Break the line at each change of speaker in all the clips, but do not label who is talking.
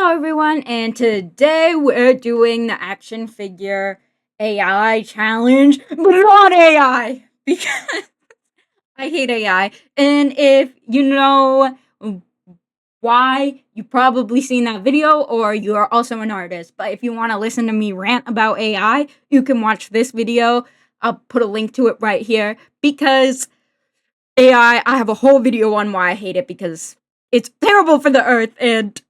Hello, everyone, and today we're doing the action figure AI challenge, but not AI because I hate AI. And if you know why, you've probably seen that video, or you are also an artist. But if you want to listen to me rant about AI, you can watch this video. I'll put a link to it right here because I have a whole video on why I hate it because it's terrible for the earth and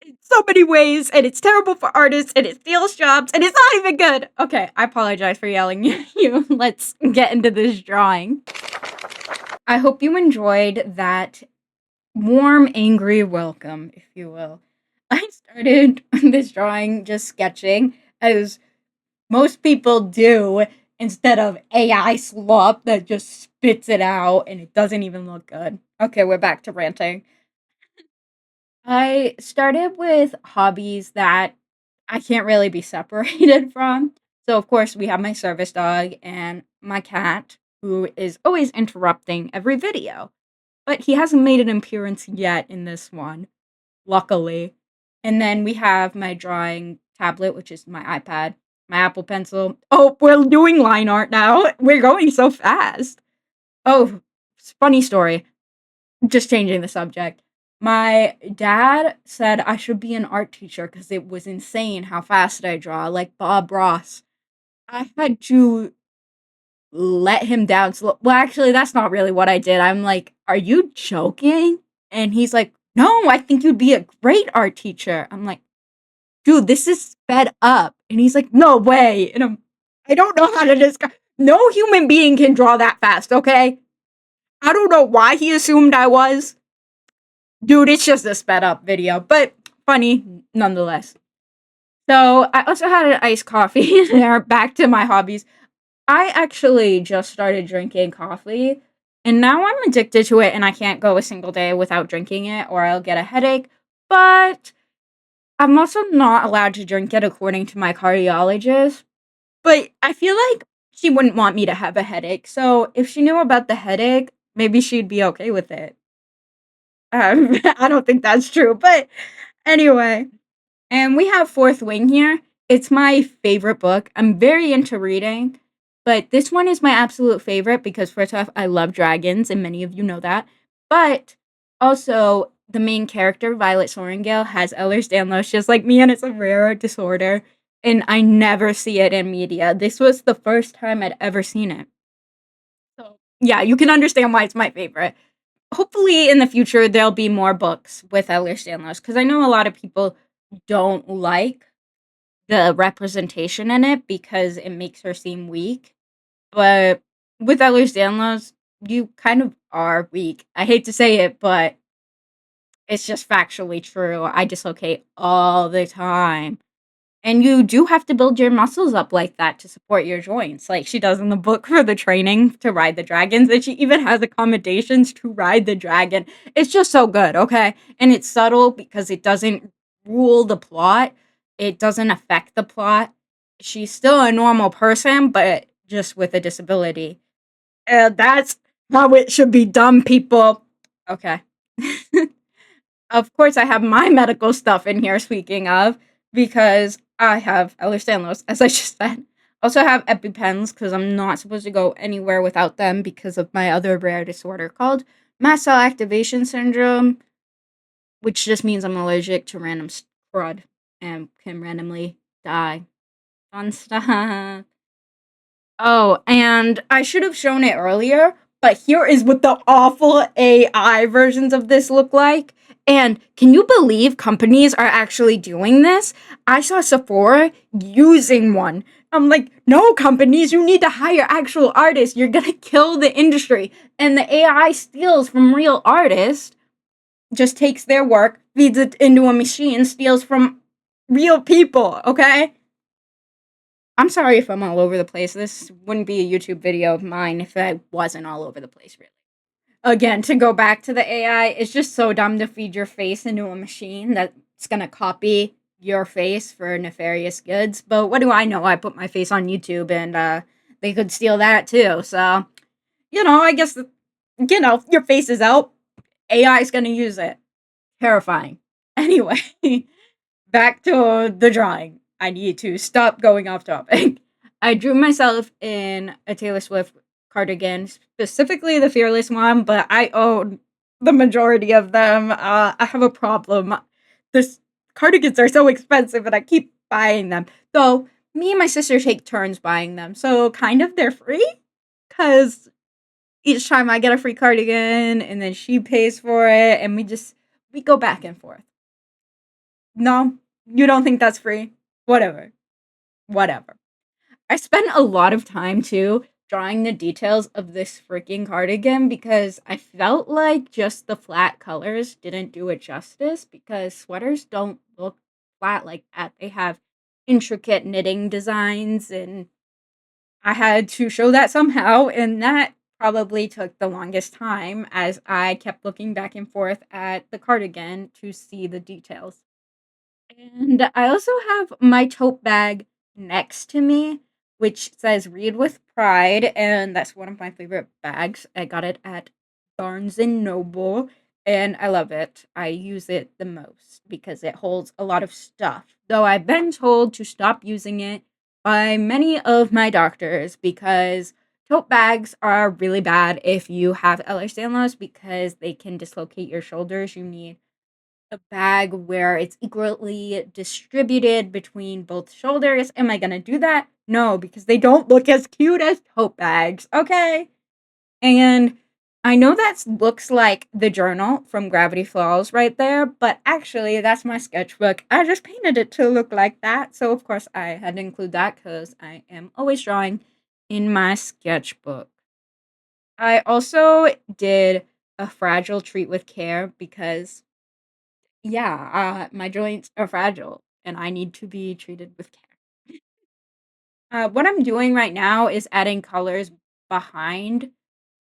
in so many ways, and it's terrible for artists, and it steals jobs, and it's not even good. Okay, I apologize for yelling at you. Let's get into this drawing. I hope you enjoyed that warm, angry welcome, if you will. I started this drawing just sketching, as most people do, instead of AI slop that just spits it out and it doesn't even look good. Okay, we're back to ranting. I started with hobbies that I can't really be separated from. So, of course, we have my service dog and my cat, who is always interrupting every video. But he hasn't made an appearance yet in this one, luckily. And then we have my drawing tablet, which is my iPad, my Apple Pencil. Oh, we're doing line art now. We're going so fast. Oh, funny story. Just changing the subject. My dad said I should be an art teacher because it was insane how fast I draw, like Bob Ross. I had to let him down slow. Well, actually, that's not really what I did. I'm like, "Are you joking?" And he's like, "No, I think you'd be a great art teacher." I'm like, "Dude, this is sped up." And he's like, "No way." And I don't know how to describe. No human being can draw that fast, okay? I don't know why he assumed I was. Dude, it's just a sped up video, but funny nonetheless. So I also had an iced coffee in there. Back to my hobbies. I actually just started drinking coffee, and now I'm addicted to it, and I can't go a single day without drinking it, or I'll get a headache. But I'm also not allowed to drink it according to my cardiologist. But I feel like she wouldn't want me to have a headache. So if she knew about the headache, maybe she'd be okay with it. I don't think that's true, but anyway. And we have Fourth Wing here. It's my favorite book. I'm very into reading, but this one is my absolute favorite because, first off, I love dragons, and many of you know that. But also, the main character, Violet Sorrengail, has Ehlers-Danlos just like me, and it's a rare disorder, and I never see it in media. This was the first time I'd ever seen it. So, yeah, you can understand why it's my favorite. Hopefully, in the future, there'll be more books with Ehlers-Danlos because I know a lot of people don't like the representation in it because it makes her seem weak. But with Ehlers-Danlos, you kind of are weak. I hate to say it, but it's just factually true. I dislocate all the time. And you do have to build your muscles up like that to support your joints, like she does in the book for the training to ride the dragons. And she even has accommodations to ride the dragon. It's just so good, okay? And it's subtle because it doesn't rule the plot, it doesn't affect the plot. She's still a normal person, but just with a disability. And that's how it should be done, people. Okay. Of course, I have my medical stuff in here, speaking of, because I have Ehlers-Danlos, as I just said. Also have EpiPens, because I'm not supposed to go anywhere without them because of my other rare disorder called mast cell activation syndrome, which just means I'm allergic to random crud and can randomly die. Fun stuff. Oh, and I should have shown it earlier, but here is what the awful AI versions of this look like. And can you believe companies are actually doing this? I saw Sephora using one. I'm like, no, companies, you need to hire actual artists. You're gonna kill the industry. And the AI steals from real artists, just takes their work, feeds it into a machine, steals from real people, okay? I'm sorry if I'm all over the place. This wouldn't be a YouTube video of mine if I wasn't all over the place, really. Again, to go back to the AI, it's just so dumb to feed your face into a machine that's gonna copy your face for nefarious goods. But what do I know? I put my face on YouTube and they could steal that too. So, I guess, your face is out. AI is gonna use it. Terrifying. Anyway. back to the drawing. I need to stop going off topic. I drew myself in a Taylor Swift cardigan, specifically the Fearless one, but I own the majority of them. I have a problem. This cardigans are so expensive, and I keep buying them. Though me and my sister take turns buying them, so kind of they're free. Cause each time I get a free cardigan, and then she pays for it, and we go back and forth. No, you don't think that's free? Whatever. Whatever. I spent a lot of time too drawing the details of this freaking cardigan because I felt like just the flat colors didn't do it justice because sweaters don't look flat like that. They have intricate knitting designs, and I had to show that somehow, and that probably took the longest time as I kept looking back and forth at the cardigan to see the details. And I also have my tote bag next to me, which says "Read with Pride," and that's one of my favorite bags. I got it at Barnes and Noble, and I love it. I use it the most because it holds a lot of stuff. Though I've been told to stop using it by many of my doctors because tote bags are really bad if you have Ehlers-Danlos because they can dislocate your shoulders. You need a bag where it's equally distributed between both shoulders. Am I gonna do that? No, because they don't look as cute as tote bags, okay? And I know that looks like the journal from Gravity Falls right there, but actually that's my sketchbook. I just painted it to look like that, so of course I had to include that because I am always drawing in my sketchbook. I also did a fragile treat with care because yeah, my joints are fragile and I need to be treated with care. What I'm doing right now is adding colors behind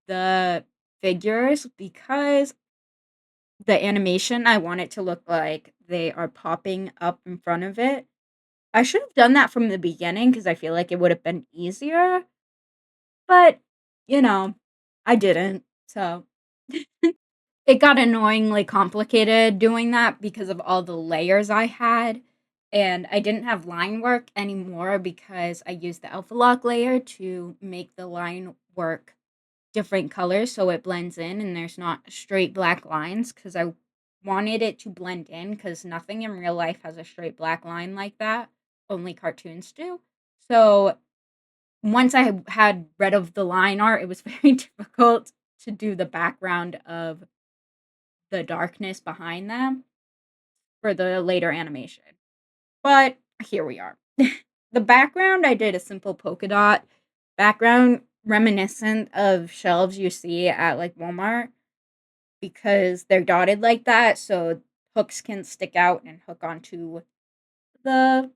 the figures because the animation, I want it to look like they are popping up in front of it. I should have done that from the beginning because I feel like it would have been easier, but you know, I didn't. So it got annoyingly complicated doing that because of all the layers I had, and I didn't have line work anymore because I used the alpha lock layer to make the line work different colors so it blends in and there's not straight black lines because I wanted it to blend in because nothing in real life has a straight black line like that. Only cartoons do. So once I had rid of the line art, it was very difficult to do the background of the darkness behind them for the later animation. But here we are. The background, I did a simple polka dot background reminiscent of shelves you see at like Walmart because they're dotted like that so hooks can stick out and hook onto the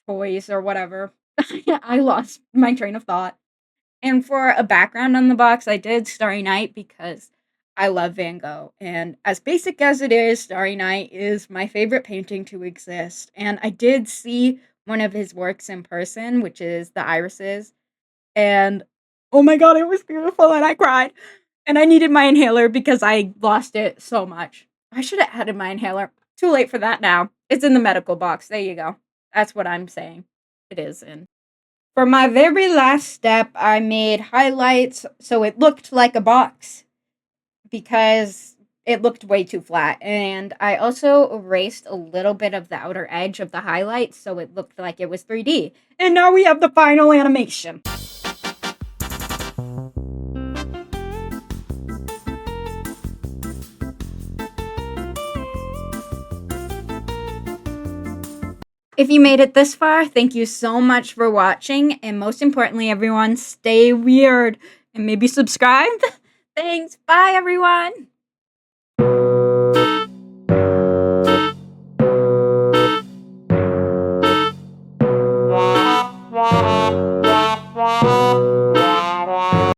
toys or whatever. I lost my train of thought. And for a background on the box, I did Starry Night because I love Van Gogh. And as basic as it is, Starry Night is my favorite painting to exist. And I did see one of his works in person, which is the irises. And oh my god, it was beautiful and I cried. And I needed my inhaler because I lost it so much. I should have added my inhaler. Too late for that now. It's in the medical box. There you go. That's what I'm saying. It is in. For my very last step, I made highlights so it looked like a box because it looked way too flat. And I also erased a little bit of the outer edge of the highlights so it looked like it was 3D. And now we have the final animation. If you made it this far, thank you so much for watching. And most importantly, everyone, stay weird and maybe subscribe. Thanks. Bye, everyone.